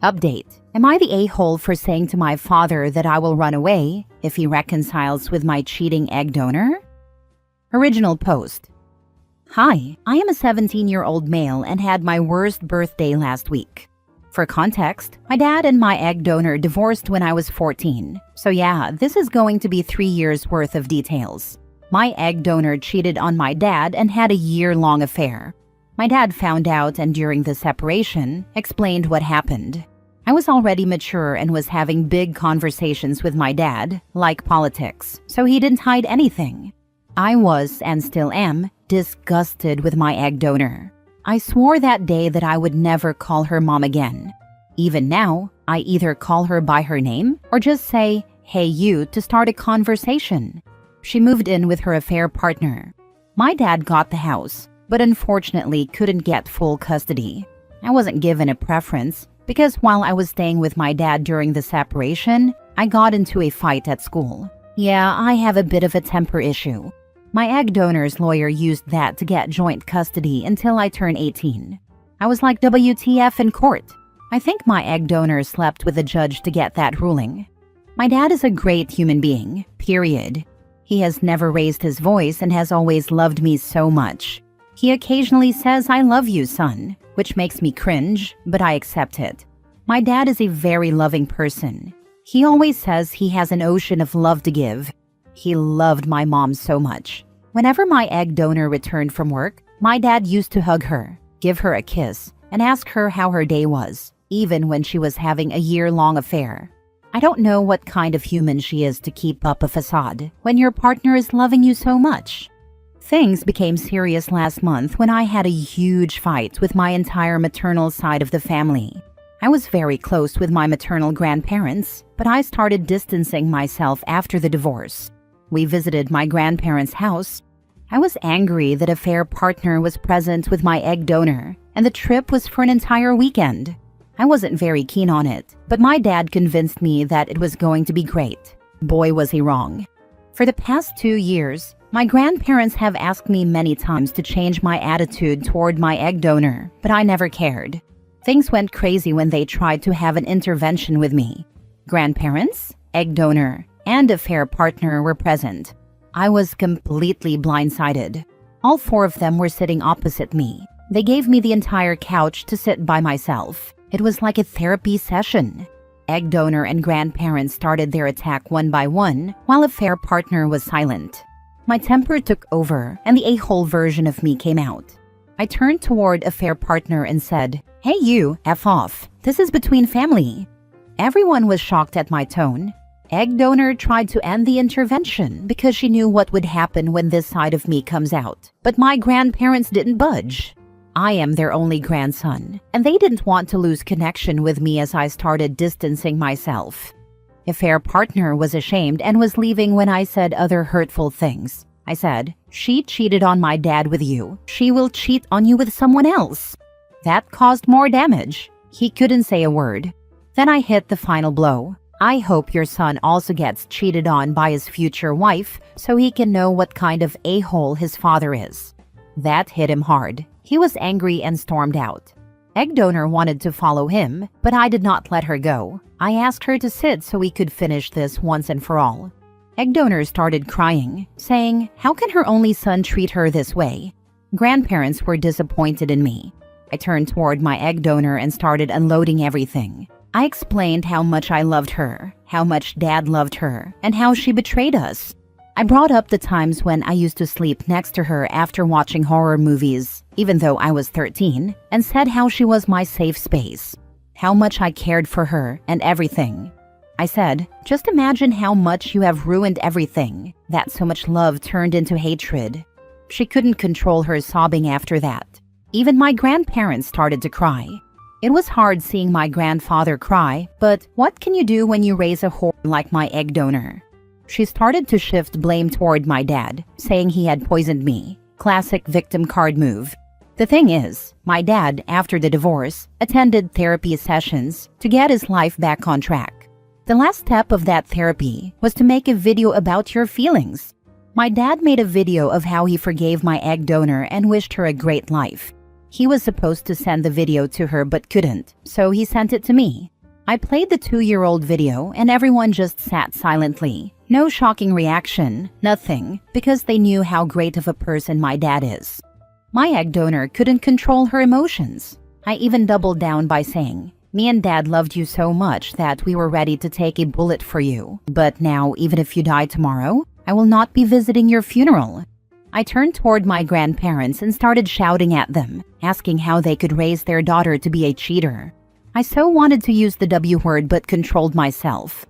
Update. Am I the a-hole for saying to my father that I will run away if he reconciles with my cheating egg donor? Original post. Hi, I am a 17-year-old male and had my worst birthday last week. For context, my dad and my egg donor divorced when I was 14. So yeah, this is going to be 3 years worth of details. My egg donor cheated on my dad and had a year-long affair. My dad found out and during the separation, explained what happened. I was already mature and was having big conversations with my dad, like politics, so he didn't hide anything. I was, and still am, disgusted with my egg donor. I swore that day that I would never call her mom again. Even now, I either call her by her name or just say, "Hey you," to start a conversation. She moved in with her affair partner. My dad got the house, but unfortunately couldn't get full custody. I wasn't given a preference because while I was staying with my dad during the separation, I got into a fight at school. Yeah, I have a bit of a temper issue. My egg donor's lawyer used that to get joint custody until I turned 18. I was like, WTF in court. I think my egg donor slept with the judge to get that ruling. My dad is a great human being, period. He has never raised his voice and has always loved me so much. He occasionally says, "I love you, son," which makes me cringe, but I accept it. My dad is a very loving person. He always says he has an ocean of love to give. He loved my mom so much. Whenever my egg donor returned from work, my dad used to hug her, give her a kiss, and ask her how her day was, even when she was having a year-long affair. I don't know what kind of human she is to keep up a facade when your partner is loving you so much. Things became serious last month when I had a huge fight with my entire maternal side of the family. I was very close with my maternal grandparents, but I started distancing myself after the divorce. We visited my grandparents' house. I was angry that affair partner was present with my egg donor, and the trip was for an entire weekend. I wasn't very keen on it, but my dad convinced me that it was going to be great. Boy, was he wrong. For the past 2 years, my grandparents have asked me many times to change my attitude toward my egg donor, but I never cared. Things went crazy when they tried to have an intervention with me. Grandparents, egg donor, and affair partner were present. I was completely blindsided. All 4 of them were sitting opposite me. They gave me the entire couch to sit by myself. It was like a therapy session. Egg donor and grandparents started their attack one by one, while affair partner was silent. My temper took over, and the a-hole version of me came out. I turned toward affair partner and said, "Hey you, F off. This is between family." Everyone was shocked at my tone. Egg donor tried to end the intervention because she knew what would happen when this side of me comes out, but my grandparents didn't budge. I am their only grandson, and they didn't want to lose connection with me as I started distancing myself. Affair partner was ashamed and was leaving when I said other hurtful things. I said, "She cheated on my dad with you. She will cheat on you with someone else." That caused more damage. He couldn't say a word. Then I hit the final blow. "I hope your son also gets cheated on by his future wife so he can know what kind of a-hole his father is." That hit him hard. He was angry and stormed out. Egg donor wanted to follow him, but I did not let her go. I asked her to sit so we could finish this once and for all. Egg donor started crying, saying, "How can her only son treat her this way?" Grandparents were disappointed in me. I turned toward my egg donor and started unloading everything. I explained how much I loved her, how much Dad loved her, and how she betrayed us. I brought up the times when I used to sleep next to her after watching horror movies, even though I was 13, and said how she was my safe space, how much I cared for her and everything. I said, "Just imagine how much you have ruined everything, that so much love turned into hatred." She couldn't control her sobbing after that. Even my grandparents started to cry. It was hard seeing my grandfather cry, but what can you do when you raise a whore like my egg donor? She started to shift blame toward my dad, saying he had poisoned me. Classic victim card move. The thing is, my dad, after the divorce, attended therapy sessions to get his life back on track. The last step of that therapy was to make a video about your feelings. My dad made a video of how he forgave my egg donor and wished her a great life. He was supposed to send the video to her but couldn't, so he sent it to me. I played the 2-year-old video and everyone just sat silently. No shocking reaction, nothing, because they knew how great of a person my dad is. My egg donor couldn't control her emotions. I even doubled down by saying, "Me and Dad loved you so much that we were ready to take a bullet for you. But now, even if you die tomorrow, I will not be visiting your funeral." I turned toward my grandparents and started shouting at them, asking how they could raise their daughter to be a cheater. I so wanted to use the W word but controlled myself.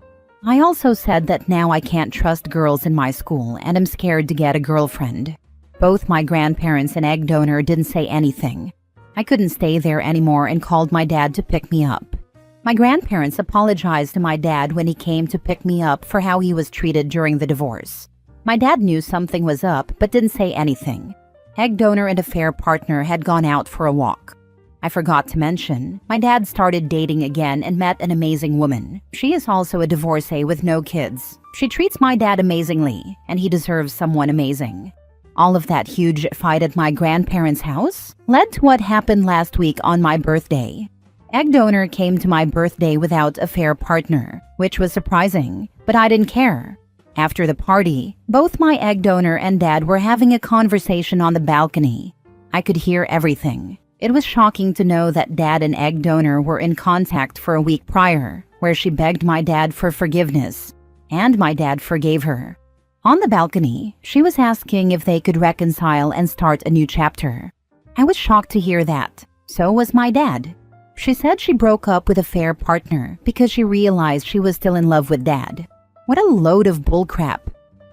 I also said that now I can't trust girls in my school and I'm scared to get a girlfriend. Both my grandparents and egg donor didn't say anything. I couldn't stay there anymore and called my dad to pick me up. My grandparents apologized to my dad when he came to pick me up for how he was treated during the divorce. My dad knew something was up but didn't say anything. Egg donor and affair partner had gone out for a walk. I forgot to mention, my dad started dating again and met an amazing woman. She is also a divorcee with no kids. She treats my dad amazingly, and he deserves someone amazing. All of that huge fight at my grandparents' house led to what happened last week on my birthday. Egg donor came to my birthday without affair partner, which was surprising, but I didn't care. After the party, both my egg donor and dad were having a conversation on the balcony. I could hear everything. It was shocking to know that dad and egg donor were in contact for a week prior, where she begged my dad for forgiveness, and my dad forgave her. On the balcony, she was asking if they could reconcile and start a new chapter. I was shocked to hear that. So was my dad. She said she broke up with a affair partner because she realized she was still in love with dad. What a load of bullcrap.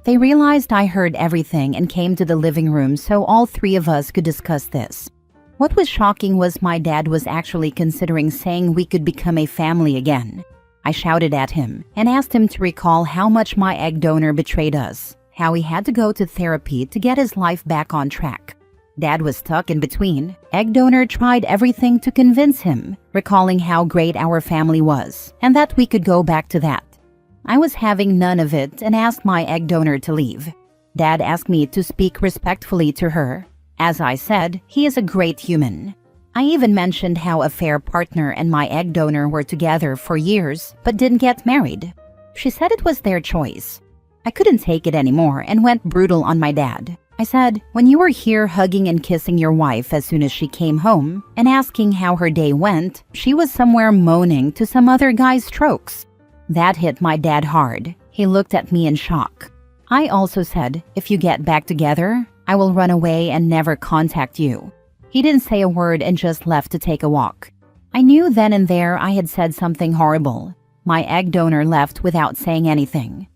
They realized I heard everything and came to the living room so all three of us could discuss this. What was shocking was my dad was actually considering saying we could become a family again. I shouted at him and asked him to recall how much my egg donor betrayed us, how he had to go to therapy to get his life back on track. Dad was stuck in between. Egg donor tried everything to convince him, recalling how great our family was and that we could go back to that. I was having none of it and asked my egg donor to leave. Dad asked me to speak respectfully to her. As I said, he is a great human. I even mentioned how affair partner and my egg donor were together for years but didn't get married. She said it was their choice. I couldn't take it anymore and went brutal on my dad. I said, "When you were here hugging and kissing your wife as soon as she came home and asking how her day went, she was somewhere moaning to some other guy's strokes." That hit my dad hard. He looked at me in shock. I also said, "If you get back together, I will run away and never contact you." He didn't say a word and just left to take a walk. I knew then and there I had said something horrible. My egg donor left without saying anything.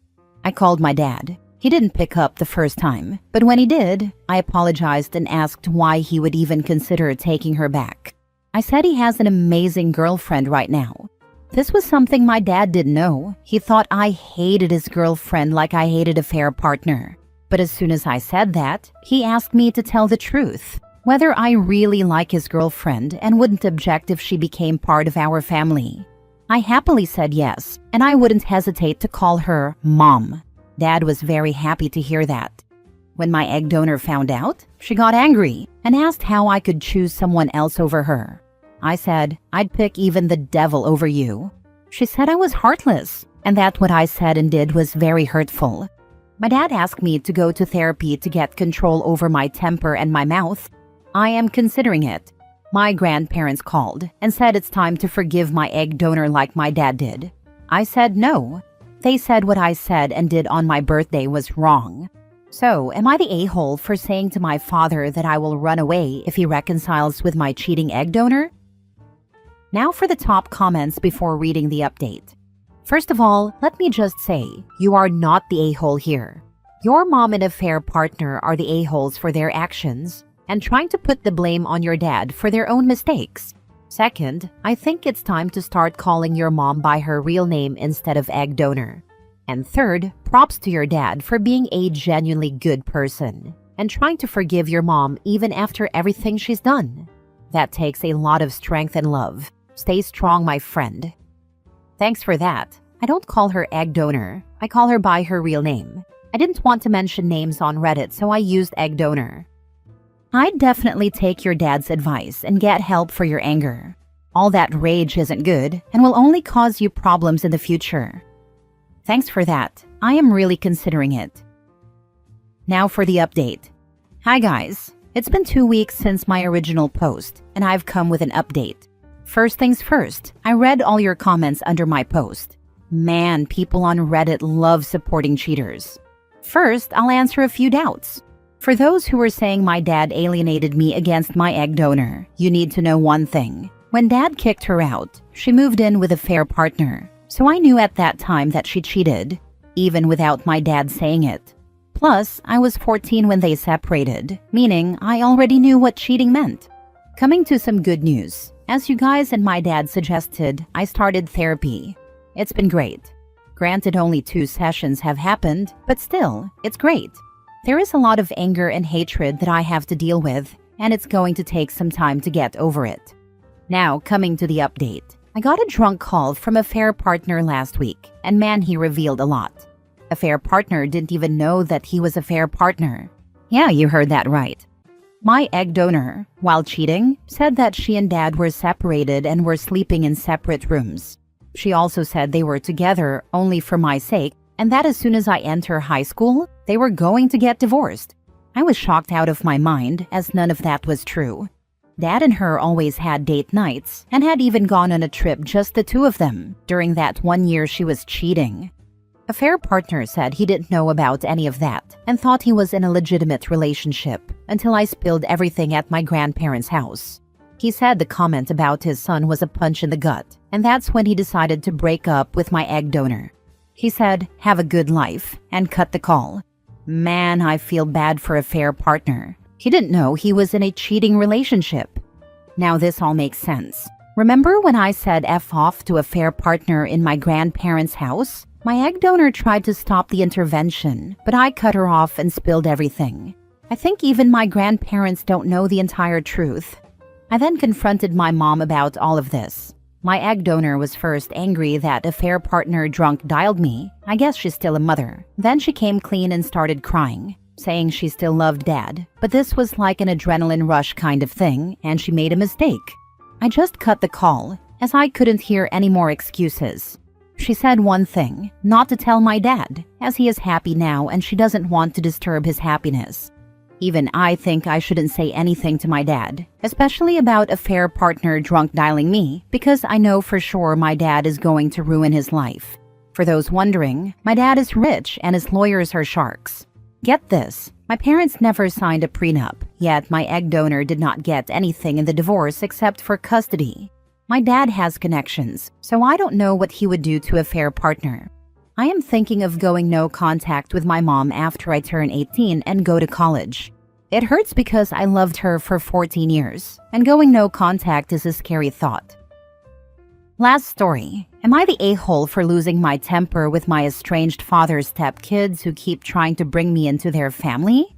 I called my dad. He didn't pick up the first time, but when he did, I apologized and asked why he would even consider taking her back. I said he has an amazing girlfriend right now. This was something my dad didn't know. He thought I hated his girlfriend like I hated a affair partner. But as soon as I said that, he asked me to tell the truth, whether I really like his girlfriend and wouldn't object if she became part of our family. I happily said yes, and I wouldn't hesitate to call her Mom. Dad was very happy to hear that. When my egg donor found out, she got angry and asked how I could choose someone else over her. I said, "I'd pick even the devil over you." She said I was heartless and that what I said and did was very hurtful. My dad asked me to go to therapy to get control over my temper and my mouth. I am considering it. My grandparents called and said it's time to forgive my egg donor like my dad did. I said no. They said what I said and did on my birthday was wrong. So, am I the a-hole for saying to my father that I will run away if he reconciles with my cheating egg donor? Now for the top comments before reading the update. First of all, let me just say, you are not the a-hole here. Your mom and affair partner are the a-holes for their actions and trying to put the blame on your dad for their own mistakes. Second, I think it's time to start calling your mom by her real name instead of egg donor. And third, props to your dad for being a genuinely good person and trying to forgive your mom even after everything she's done. That takes a lot of strength and love. Stay strong, my friend. Thanks for that. I don't call her egg donor. I call her by her real name. I didn't want to mention names on Reddit, so I used egg donor. I'd definitely take your dad's advice and get help for your anger. All that rage isn't good and will only cause you problems in the future. Thanks for that. I am really considering it. Now for the update. Hi guys. It's been 2 weeks since my original post, and I've come with an update. First things first, I read all your comments under my post. Man, people on Reddit love supporting cheaters. First, I'll answer a few doubts. For those who are saying my dad alienated me against my egg donor, you need to know one thing. When dad kicked her out, she moved in with a fair partner. So I knew at that time that she cheated, even without my dad saying it. Plus, I was 14 when they separated, meaning I already knew what cheating meant. Coming to some good news. As you guys and my dad suggested, I started therapy. It's been great. Granted, only 2 sessions have happened, but still, it's great. There is a lot of anger and hatred that I have to deal with, and it's going to take some time to get over it. Now, coming to the update. I got a drunk call from a fair partner last week, and man, he revealed a lot. A fair partner didn't even know that he was a fair partner. Yeah, you heard that right. My egg donor, while cheating, said that she and dad were separated and were sleeping in separate rooms. She also said they were together only for my sake, and that as soon as I enter high school, they were going to get divorced. I was shocked out of my mind, as none of that was true. Dad and her always had date nights, and had even gone on a trip just the 2 of them, during that 1 year she was cheating. A fair partner said he didn't know about any of that, and thought he was in a legitimate relationship, until I spilled everything at my grandparents' house. He said the comment about his son was a punch in the gut, and that's when he decided to break up with my egg donor. He said, "Have a good life," and cut the call. Man, I feel bad for a fair partner. He didn't know he was in a cheating relationship. Now this all makes sense. Remember when I said F off to a fair partner in my grandparents' house? My egg donor tried to stop the intervention, but I cut her off and spilled everything. I think even my grandparents don't know the entire truth. I then confronted my mom about all of this. My egg donor was first angry that a fair partner drunk dialed me. I guess she's still a mother. Then she came clean and started crying, saying she still loved dad, but this was like an adrenaline rush kind of thing, and she made a mistake. I just cut the call, as I couldn't hear any more excuses. She said one thing, not to tell my dad, as he is happy now and she doesn't want to disturb his happiness. Even I think I shouldn't say anything to my dad, especially about a fair partner drunk dialing me, because I know for sure my dad is going to ruin his life. For those wondering, my dad is rich and his lawyers are sharks. Get this, my parents never signed a prenup, yet my egg donor did not get anything in the divorce except for custody. My dad has connections, so I don't know what he would do to a fair partner. I am thinking of going no contact with my mom after I turn 18 and go to college. It hurts because I loved her for 14 years, and going no contact is a scary thought. Last story. Am I the a-hole for losing my temper with my estranged father's stepkids who keep trying to bring me into their family?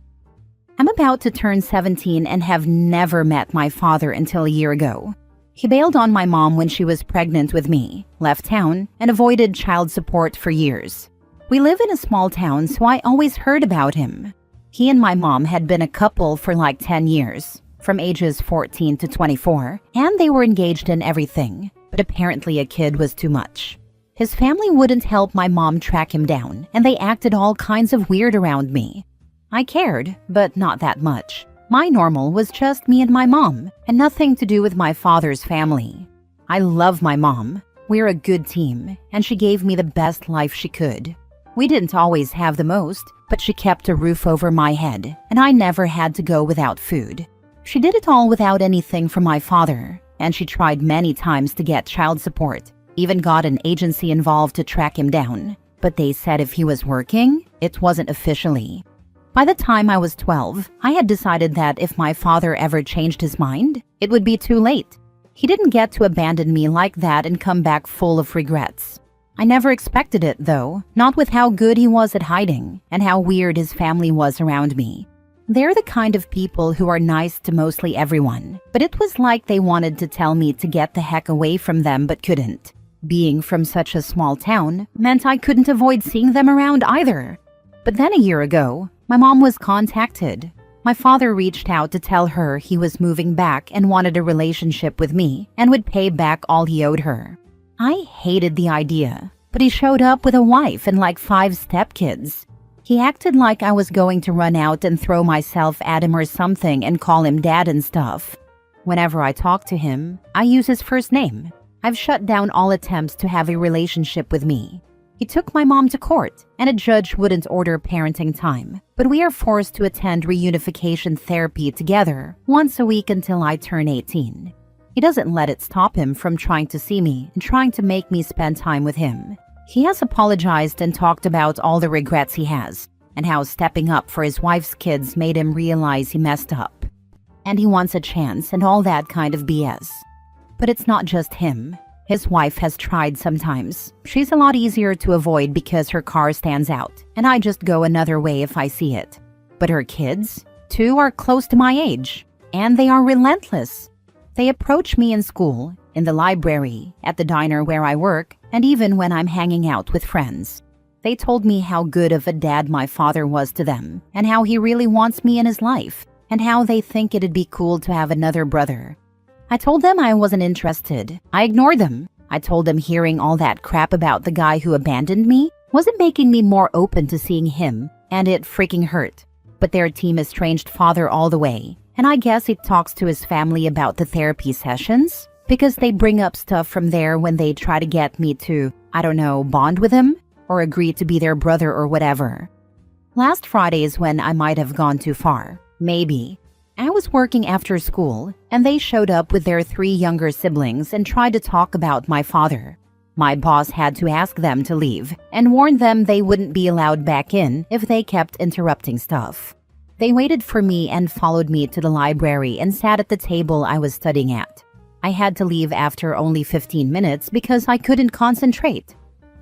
I'm about to turn 17 and have never met my father until a year ago. He bailed on my mom when she was pregnant with me, left town, and avoided child support for years. We live in a small town, so I always heard about him. He and my mom had been a couple for like 10 years, from ages 14 to 24, and they were engaged in everything, but apparently a kid was too much. His family wouldn't help my mom track him down, and they acted all kinds of weird around me. I cared, but not that much. My normal was just me and my mom, and nothing to do with my father's family. I love my mom. We're a good team, and she gave me the best life she could. We didn't always have the most, but she kept a roof over my head, and I never had to go without food. She did it all without anything from my father, and she tried many times to get child support, even got an agency involved to track him down. But they said if he was working, it wasn't officially. By the time I was 12, I had decided that if my father ever changed his mind, it would be too late. He didn't get to abandon me like that and come back full of regrets. I never expected it, though, not with how good he was at hiding and how weird his family was around me. They're the kind of people who are nice to mostly everyone, but it was like they wanted to tell me to get the heck away from them but couldn't. Being from such a small town meant I couldn't avoid seeing them around either. But then a year ago, my mom was contacted. My father reached out to tell her he was moving back and wanted a relationship with me and would pay back all he owed her. I hated the idea, but he showed up with a wife and like 5 stepkids. He acted like I was going to run out and throw myself at him or something and call him dad and stuff. Whenever I talk to him, I use his first name. I've shut down all attempts to have a relationship with me. He took my mom to court, and a judge wouldn't order parenting time, but we are forced to attend reunification therapy together once a week until I turn 18. He doesn't let it stop him from trying to see me and trying to make me spend time with him. He has apologized and talked about all the regrets he has, and how stepping up for his wife's kids made him realize he messed up. And he wants a chance and all that kind of BS. But it's not just him. His wife has tried sometimes. She's a lot easier to avoid because her car stands out, and I just go another way if I see it. But her kids, 2 are close to my age, and they are relentless. They approach me in school, in the library, at the diner where I work, and even when I'm hanging out with friends. They told me how good of a dad my father was to them, and how he really wants me in his life, and how they think it'd be cool to have another brother. I told them I wasn't interested. I ignored them. I told them hearing all that crap about the guy who abandoned me wasn't making me more open to seeing him, and it freaking hurt. But their team estranged father all the way, and I guess he talks to his family about the therapy sessions because they bring up stuff from there when they try to get me to, I don't know, bond with him or agree to be their brother or whatever. Last Friday is when I might have gone too far. Maybe. I was working after school, and they showed up with their 3 younger siblings and tried to talk about my father. My boss had to ask them to leave and warned them they wouldn't be allowed back in if they kept interrupting stuff. They waited for me and followed me to the library and sat at the table I was studying at. I had to leave after only 15 minutes because I couldn't concentrate.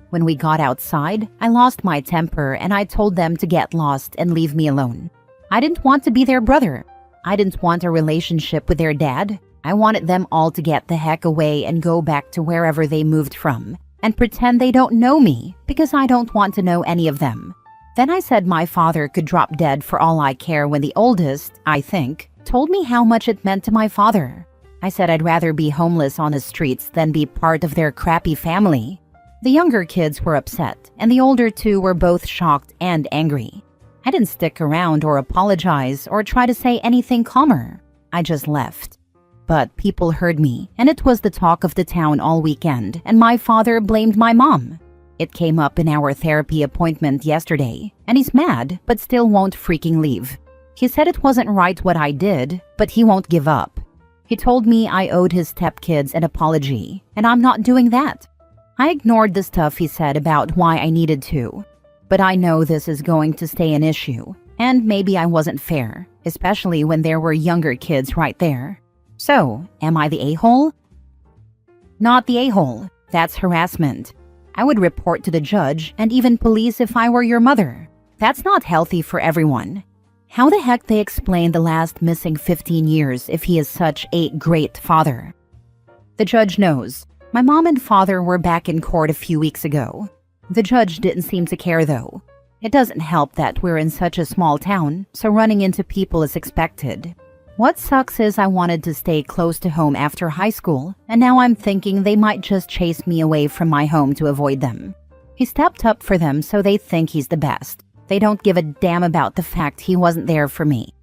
When we got outside, I lost my temper and I told them to get lost and leave me alone. I didn't want to be their brother. I didn't want a relationship with their dad. I wanted them all to get the heck away and go back to wherever they moved from and pretend they don't know me because I don't want to know any of them. Then I said my father could drop dead for all I care when the oldest, I think, told me how much it meant to my father. I said I'd rather be homeless on the streets than be part of their crappy family. The younger kids were upset, and the older 2 were both shocked and angry. I didn't stick around or apologize or try to say anything calmer. I just left. But people heard me, and it was the talk of the town all weekend, and my father blamed my mom. It came up in our therapy appointment yesterday, and he's mad, but still won't freaking leave. He said it wasn't right what I did, but he won't give up. He told me I owed his stepkids an apology, and I'm not doing that. I ignored the stuff he said about why I needed to. But I know this is going to stay an issue, and maybe I wasn't fair, especially when there were younger kids right there. So, am I the a-hole? Not the a-hole. That's harassment. I would report to the judge and even police if I were your mother. That's not healthy for everyone. How the heck they explain the last missing 15 years if he is such a great father? The judge knows. My mom and father were back in court a few weeks ago. The judge didn't seem to care though. It doesn't help that we're in such a small town, so running into people is expected. What sucks is I wanted to stay close to home after high school, and now I'm thinking they might just chase me away from my home to avoid them. He stepped up for them so they think he's the best. They don't give a damn about the fact he wasn't there for me.